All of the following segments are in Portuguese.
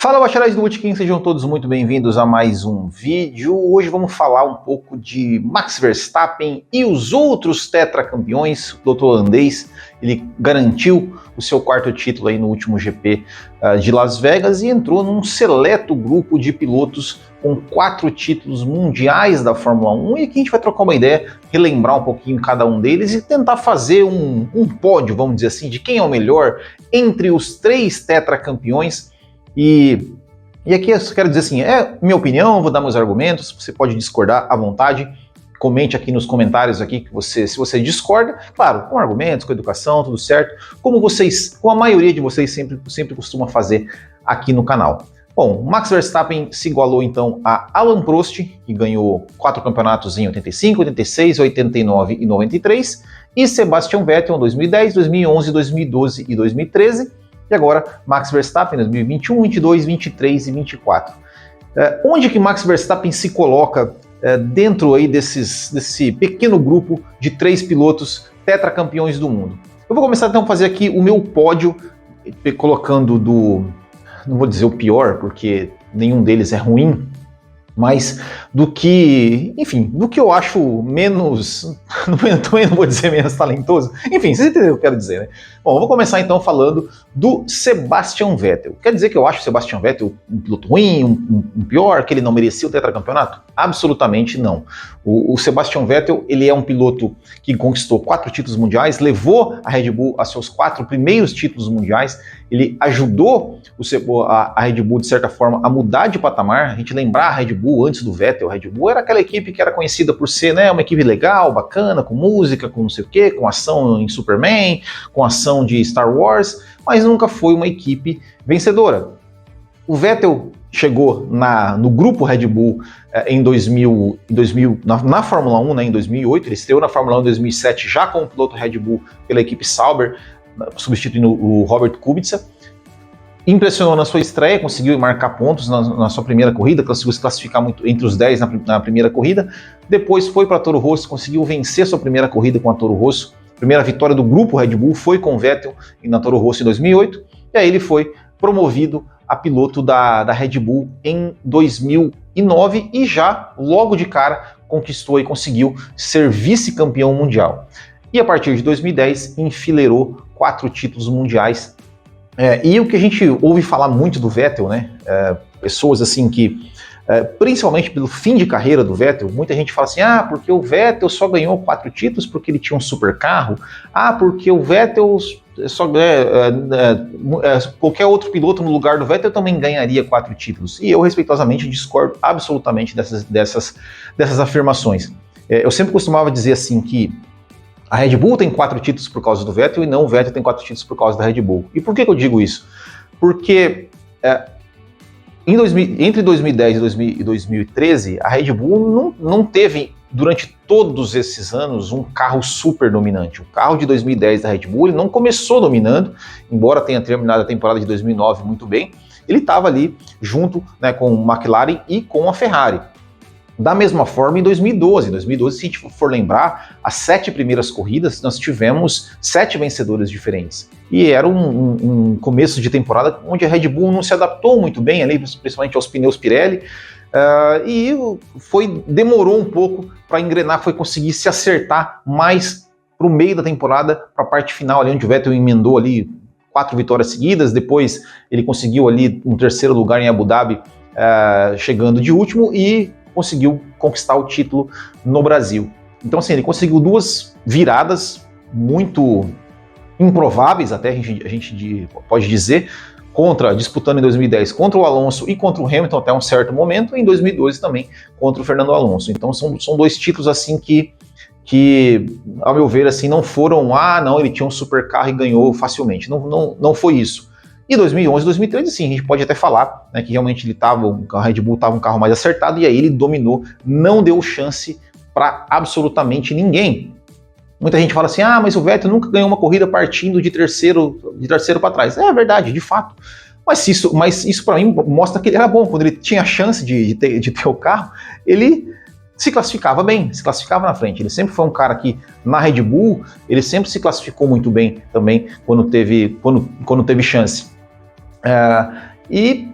Fala, bacharéis do Botequim, sejam todos muito bem-vindos a mais um vídeo. Hoje vamos falar um pouco de Max Verstappen e os outros tetracampeões. O doutor holandês, ele garantiu o seu quarto título aí no último GP de Las Vegas e entrou num seleto grupo de pilotos com 4 títulos mundiais da Fórmula 1, e aqui a gente vai trocar uma ideia, relembrar um pouquinho cada um deles e tentar fazer um pódio, vamos dizer assim, de quem é o melhor entre os 3 tetracampeões. E aqui eu quero dizer assim, é minha opinião, vou dar meus argumentos, você pode discordar à vontade, comente aqui nos comentários aqui que se você discorda, claro, com argumentos, com educação, tudo certo, como a maioria de vocês sempre costuma fazer aqui no canal. Bom, Max Verstappen se igualou então a Alain Prost, que ganhou 4 campeonatos em 85, 86, 89 e 93, e Sebastian Vettel em 2010, 2011, 2012 e 2013, e agora Max Verstappen em 2021, 22, 23 e 24. Onde que Max Verstappen se coloca dentro aí desse pequeno grupo de 3 pilotos tetracampeões do mundo? Eu vou começar então a fazer aqui o meu pódio, colocando não vou dizer o pior, porque nenhum deles é ruim, mas do que eu acho menos, também não vou dizer menos talentoso, enfim, vocês entenderam o que eu quero dizer, né? Bom, eu vou começar então falando do Sebastian Vettel. Quer dizer que eu acho o Sebastian Vettel um piloto ruim, um pior, que ele não merecia o tetracampeonato? Absolutamente não. O Sebastian Vettel, ele é um piloto que conquistou 4 títulos mundiais, levou a Red Bull a seus 4 primeiros títulos mundiais, ele ajudou a Red Bull, de certa forma, a mudar de patamar. A gente lembrar a Red Bull antes do Vettel, a Red Bull era aquela equipe que era conhecida por ser, né, uma equipe legal, bacana, com música, com não sei o quê, com ação em Superman, com ação de Star Wars, mas nunca foi uma equipe vencedora. O Vettel chegou no grupo Red Bull em 2000 na Fórmula 1, né, em 2008, ele estreou na Fórmula 1 em 2007 já como piloto Red Bull pela equipe Sauber, substituindo o Robert Kubica. Impressionou na sua estreia, conseguiu marcar pontos na sua primeira corrida, conseguiu se classificar muito entre os 10 na primeira corrida. Depois foi para a Toro Rosso, conseguiu vencer sua primeira corrida com a Toro Rosso. A primeira vitória do grupo Red Bull foi com o Vettel na Toro Rosso em 2008. E aí ele foi promovido a piloto da Red Bull em 2009 e já, logo de cara, conquistou e conseguiu ser vice-campeão mundial. E a partir de 2010, enfileirou 4 títulos mundiais. E o que a gente ouve falar muito do Vettel, né? Pessoas assim que, principalmente pelo fim de carreira do Vettel, muita gente fala assim, porque o Vettel só ganhou 4 títulos porque ele tinha um super carro, porque o Vettel qualquer outro piloto no lugar do Vettel também ganharia 4 títulos. E eu, respeitosamente, discordo absolutamente dessas afirmações. Eu sempre costumava dizer assim que a Red Bull tem 4 títulos por causa do Vettel e não o Vettel tem 4 títulos por causa da Red Bull. E por que eu digo isso? Porque entre 2010 e 2013, a Red Bull não teve, durante todos esses anos, um carro super dominante. O carro de 2010 da Red Bull ele não começou dominando, embora tenha terminado a temporada de 2009 muito bem, ele estava ali junto, né, com a McLaren e com a Ferrari. Da mesma forma, em 2012. Em 2012, se a gente for lembrar, as 7 primeiras corridas, nós tivemos 7 vencedores diferentes. E era um começo de temporada onde a Red Bull não se adaptou muito bem, ali, principalmente aos pneus Pirelli, e demorou um pouco para engrenar, foi conseguir se acertar mais para o meio da temporada, para a parte final, ali onde o Vettel emendou ali 4 vitórias seguidas, depois ele conseguiu ali um 3º lugar em Abu Dhabi, chegando de último, e conseguiu conquistar o título no Brasil. Então, assim, ele conseguiu 2 viradas muito improváveis, até a gente pode dizer, disputando em 2010 contra o Alonso e contra o Hamilton até um certo momento, e em 2012 também contra o Fernando Alonso. Então, são 2 títulos assim que, ao meu ver, assim, não foram, não, ele tinha um super carro e ganhou facilmente. Não foi isso. E 2011, 2013, sim, a gente pode até falar, né, que realmente a Red Bull estava um carro mais acertado e aí ele dominou, não deu chance para absolutamente ninguém. Muita gente fala assim, mas o Vettel nunca ganhou uma corrida partindo de terceiro para trás. É verdade, de fato. Mas isso para mim mostra que ele era bom. Quando ele tinha a chance de ter o carro, ele se classificava bem, se classificava na frente. Ele sempre foi um cara que, na Red Bull, ele sempre se classificou muito bem também quando teve chance. E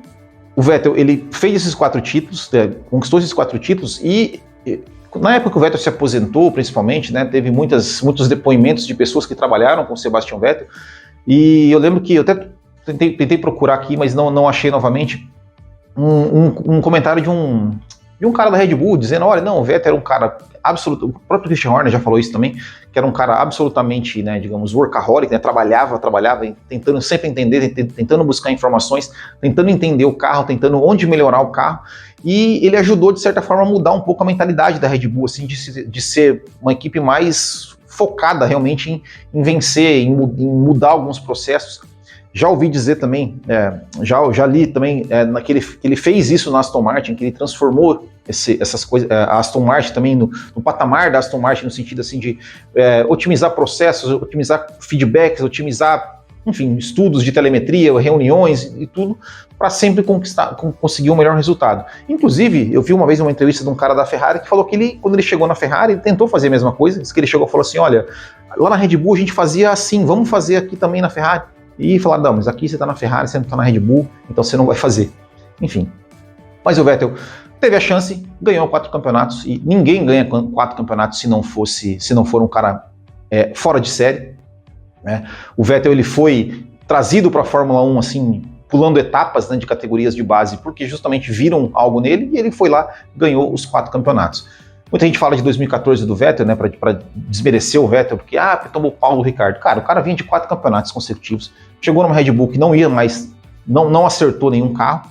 o Vettel, ele fez esses 4 títulos, conquistou esses 4 títulos e na época que o Vettel se aposentou, principalmente, né, teve muitos depoimentos de pessoas que trabalharam com o Sebastian Vettel, e eu lembro que eu até tentei procurar aqui, mas não achei novamente, um comentário de um cara da Red Bull dizendo, olha, não, o Vettel era um cara absoluto, o próprio Christian Horner já falou isso também, que era um cara absolutamente, né, digamos, workaholic, né, trabalhava, tentando sempre entender, tentando buscar informações, tentando entender o carro, tentando onde melhorar o carro, e ele ajudou, de certa forma, a mudar um pouco a mentalidade da Red Bull, assim, de ser uma equipe mais focada realmente em vencer, em mudar alguns processos. Já ouvi dizer também, já li também, que ele fez isso na Aston Martin, que ele transformou essas coisas, a Aston Martin também no patamar da Aston Martin, no sentido assim de otimizar processos, otimizar feedbacks, otimizar, enfim, estudos de telemetria, reuniões e tudo, para sempre conseguir um melhor resultado. Inclusive, eu vi uma vez uma entrevista de um cara da Ferrari que falou que quando ele chegou na Ferrari, ele tentou fazer a mesma coisa, disse que ele chegou e falou assim, olha, lá na Red Bull a gente fazia assim, vamos fazer aqui também na Ferrari. E falaram, não, mas aqui você está na Ferrari, você não está na Red Bull, então você não vai fazer. Enfim. Mas o Vettel teve a chance, ganhou 4 campeonatos, e ninguém ganha 4 campeonatos se não for um cara fora de série. Né? O Vettel ele foi trazido para a Fórmula 1 assim, pulando etapas, né, de categorias de base, porque justamente viram algo nele, e ele foi lá, ganhou os 4 campeonatos. Muita gente fala de 2014 do Vettel, né, para desmerecer o Vettel, porque tomou o pau do Ricardo. Cara, o cara vinha de 4 campeonatos consecutivos, chegou numa Red Bull que não ia mais, não acertou nenhum carro.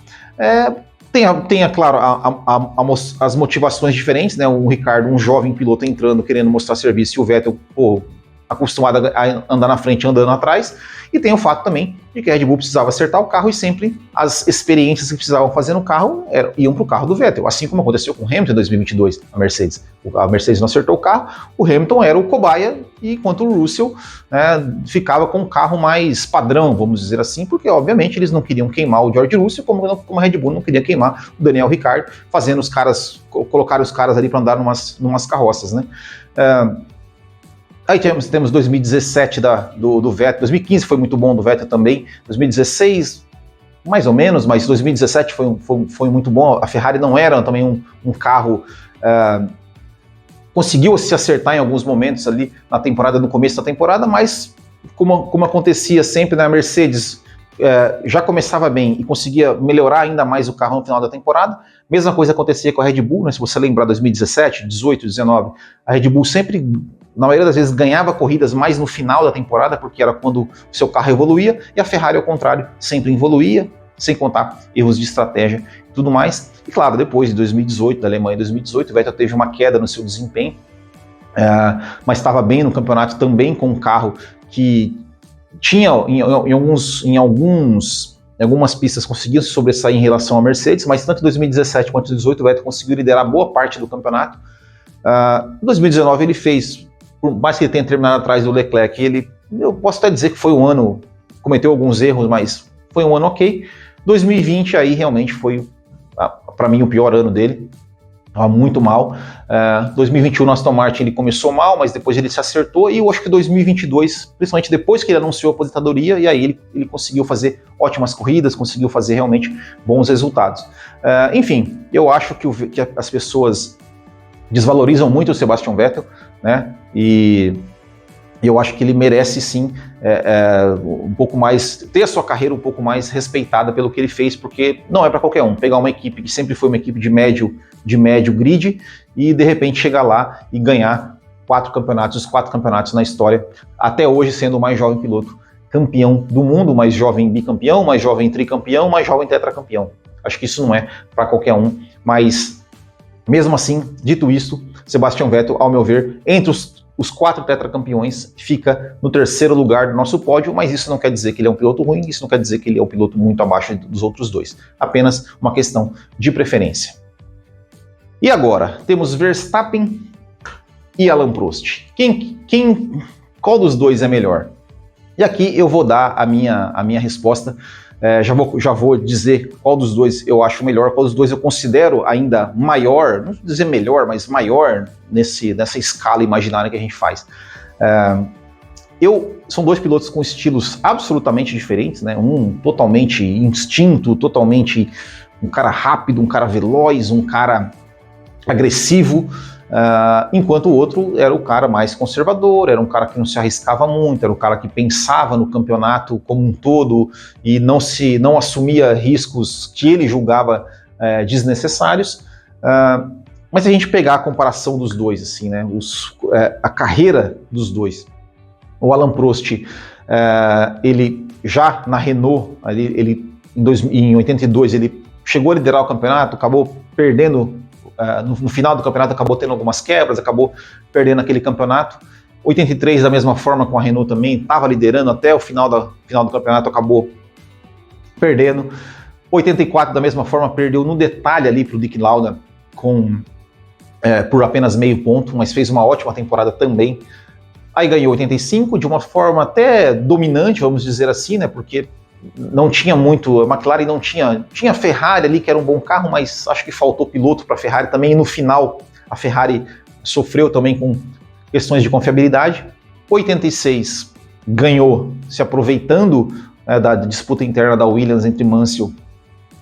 Tem claro, as motivações diferentes, né? O Ricardo, um jovem piloto entrando, querendo mostrar serviço, e o Vettel, acostumado a andar na frente, andando atrás. E tem o fato também de que a Red Bull precisava acertar o carro e sempre as experiências que precisavam fazer no carro iam para o carro do Vettel, assim como aconteceu com o Hamilton em 2022, a Mercedes. A Mercedes não acertou o carro, o Hamilton era o cobaia, enquanto o Russell, né, ficava com um carro mais padrão, vamos dizer assim, porque obviamente eles não queriam queimar o George Russell, como a Red Bull não queria queimar o Daniel Ricciardo, colocar os caras ali para andar numas carroças, né? Aí temos 2017 do Vettel, 2015 foi muito bom do Vettel também, 2016 mais ou menos, mas 2017 foi muito bom. A Ferrari não era também um carro, conseguiu se acertar em alguns momentos ali na temporada, no começo da temporada, mas como acontecia sempre na Mercedes, já começava bem e conseguia melhorar ainda mais o carro no final da temporada. Mesma coisa acontecia com a Red Bull, né? Se você lembrar 2017, 18, 19, a Red Bull sempre, na maioria das vezes, ganhava corridas mais no final da temporada, porque era quando o seu carro evoluía, e a Ferrari, ao contrário, sempre evoluía, sem contar erros de estratégia e tudo mais. E claro, depois de 2018, da Alemanha em 2018, o Vettel teve uma queda no seu desempenho, mas estava bem no campeonato também com um carro que tinha, em algumas pistas, conseguia se sobressair em relação à Mercedes, mas tanto em 2017 quanto em 2018 o Vettel conseguiu liderar boa parte do campeonato. Em 2019 ele fez, por mais que ele tenha terminado atrás do Leclerc, eu posso até dizer que foi um ano, cometeu alguns erros, mas foi um ano ok. 2020 aí realmente foi, para mim, o pior ano dele. Estava muito mal. 2021 no Aston Martin ele começou mal, mas depois ele se acertou, e eu acho que 2022, principalmente depois que ele anunciou a aposentadoria, e aí ele conseguiu fazer ótimas corridas, conseguiu fazer realmente bons resultados. Enfim, eu acho que as pessoas desvalorizam muito o Sebastian Vettel, né? E eu acho que ele merece sim um pouco mais, ter a sua carreira um pouco mais respeitada pelo que ele fez, porque não é para qualquer um pegar uma equipe que sempre foi uma equipe de médio grid e de repente chegar lá e ganhar 4 campeonatos na história, até hoje sendo o mais jovem piloto campeão do mundo, mais jovem bicampeão, mais jovem tricampeão, mais jovem tetracampeão. Acho que isso não é para qualquer um, mas mesmo assim, dito isso, Sebastian Vettel, ao meu ver, entre os 4 tetracampeões, fica no 3º lugar do nosso pódio, mas isso não quer dizer que ele é um piloto ruim, isso não quer dizer que ele é um piloto muito abaixo dos outros 2. Apenas uma questão de preferência. E agora, temos Verstappen e Alain Prost. Qual dos dois é melhor? E aqui eu vou dar a minha resposta. Já vou dizer qual dos dois eu acho melhor, qual dos dois eu considero ainda maior, não vou dizer melhor, mas maior nessa escala imaginária que a gente faz. São 2 pilotos com estilos absolutamente diferentes, né? Um totalmente instinto, totalmente um cara rápido, um cara veloz, um cara agressivo, enquanto o outro era o cara mais conservador, era um cara que não se arriscava muito, era o cara que pensava no campeonato como um todo e não assumia riscos que ele julgava desnecessários. Mas se a gente pegar a comparação dos dois, assim, né, a carreira dos dois, o Alain Prost, ele já na Renault, ele em 82, ele chegou a liderar o campeonato, acabou perdendo, no final do campeonato acabou tendo algumas quebras, acabou perdendo aquele campeonato. 83, da mesma forma, com a Renault também, estava liderando até o final do campeonato, acabou perdendo. 84, da mesma forma, perdeu no detalhe ali para o Niki Lauda, por apenas meio ponto, mas fez uma ótima temporada também. Aí ganhou 85 de uma forma até dominante, vamos dizer assim, né? Porque não tinha muito, a McLaren não tinha a Ferrari ali, que era um bom carro, mas acho que faltou piloto para a Ferrari também, e no final a Ferrari sofreu também com questões de confiabilidade. 86 ganhou, se aproveitando da disputa interna da Williams entre Mansell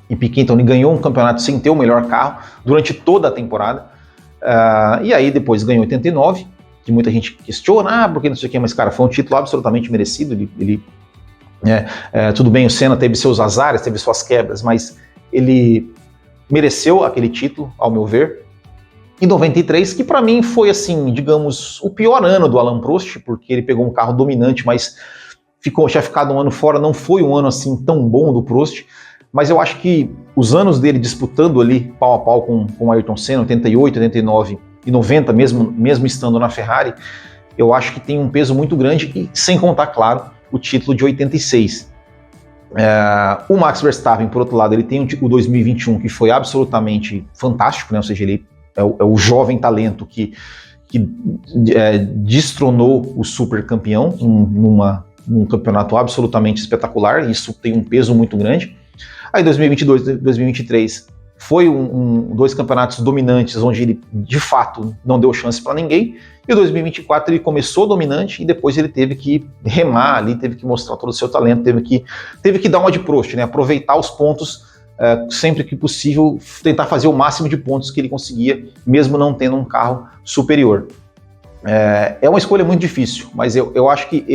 e Piquet, então ele ganhou um campeonato sem ter o melhor carro durante toda a temporada. E aí depois ganhou 89, que muita gente questiona, porque não sei o que, mas cara, foi um título absolutamente merecido. Tudo bem, o Senna teve seus azares, teve suas quebras, mas ele mereceu aquele título, ao meu ver. E 93, que para mim foi, assim, digamos, o pior ano do Alain Prost, porque ele pegou um carro dominante, mas tinha ficado um ano fora, não foi um ano assim tão bom do Prost, mas eu acho que os anos dele disputando ali pau a pau com o Ayrton Senna, 88, 89 e 90, mesmo estando na Ferrari, eu acho que tem um peso muito grande, e sem contar, claro, o título de 86. O Max Verstappen, por outro lado, ele tem o 2021, que foi absolutamente fantástico, né? Ou seja, ele é o jovem talento que destronou o super campeão num campeonato absolutamente espetacular, e isso tem um peso muito grande. Aí 2022, 2023 foi dois campeonatos dominantes, onde ele de fato não deu chance para ninguém, e o 2024 ele começou dominante e depois ele teve que remar ali, teve que mostrar todo o seu talento, teve que dar uma de Prost, né? Aproveitar os pontos sempre que possível, tentar fazer o máximo de pontos que ele conseguia, mesmo não tendo um carro superior. É uma escolha muito difícil, mas eu acho que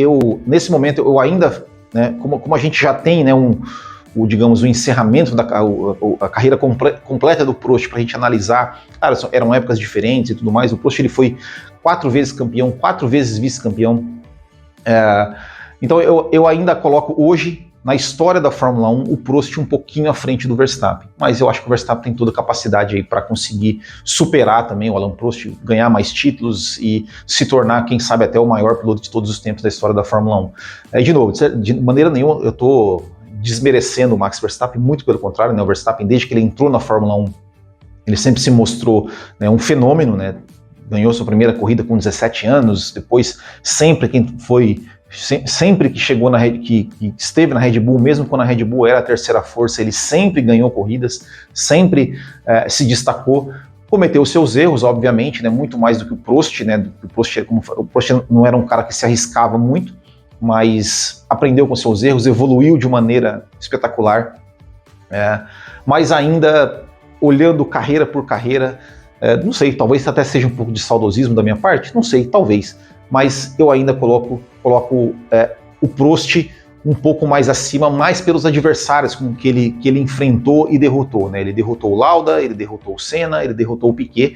nesse momento, eu ainda, né, como a gente já tem, né, digamos, o encerramento a carreira completa do Prost para a gente analisar, cara, eram épocas diferentes e tudo mais. O Prost ele foi 4 vezes campeão, 4 vezes vice-campeão. Então eu ainda coloco hoje, na história da Fórmula 1, o Prost um pouquinho à frente do Verstappen, mas eu acho que o Verstappen tem toda a capacidade aí para conseguir superar também o Alain Prost, ganhar mais títulos e se tornar, quem sabe, até o maior piloto de todos os tempos da história da Fórmula 1. De novo, de maneira nenhuma eu estou desmerecendo o Max Verstappen, muito pelo contrário, né? O Verstappen, desde que ele entrou na Fórmula 1, ele sempre se mostrou, né, um fenômeno, né? Ganhou sua primeira corrida com 17 anos, depois sempre que chegou que esteve na Red Bull, mesmo quando a Red Bull era a terceira força, ele sempre ganhou corridas, sempre se destacou, cometeu seus erros, obviamente, né, muito mais do que o Prost, né? O Prost não era um cara que se arriscava muito, mas aprendeu com seus erros, evoluiu de maneira espetacular, mas ainda olhando carreira por carreira, não sei, talvez até seja um pouco de saudosismo da minha parte, não sei, talvez, mas eu ainda coloco o Prost um pouco mais acima, mais pelos adversários com que ele enfrentou e derrotou, né? Ele derrotou o Lauda, ele derrotou o Senna, ele derrotou o Piquet,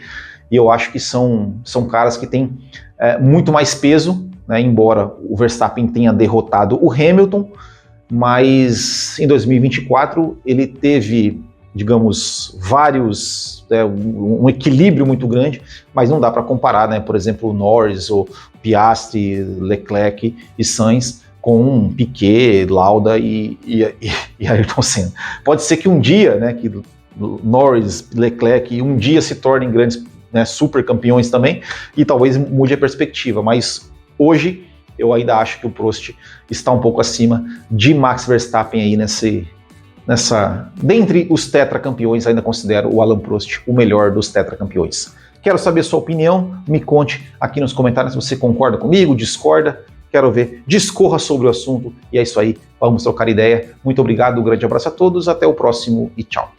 e eu acho que são caras que têm muito mais peso, né? Embora o Verstappen tenha derrotado o Hamilton, mas em 2024 ele teve, digamos, um equilíbrio muito grande, mas não dá para comparar, né? Por exemplo, o Norris, o Piastri, Leclerc e Sainz com Piquet, Lauda e Ayrton Senna. Pode ser que um dia, né, que Norris, Leclerc um dia se tornem grandes, né, super campeões também, e talvez mude a perspectiva, mas hoje eu ainda acho que o Prost está um pouco acima de Max Verstappen aí dentre os tetracampeões, ainda considero o Alain Prost o melhor dos tetracampeões. Quero saber sua opinião, me conte aqui nos comentários se você concorda comigo, discorda, quero ver, discorra sobre o assunto, e é isso aí, vamos trocar ideia. Muito obrigado, um grande abraço a todos, até o próximo e tchau.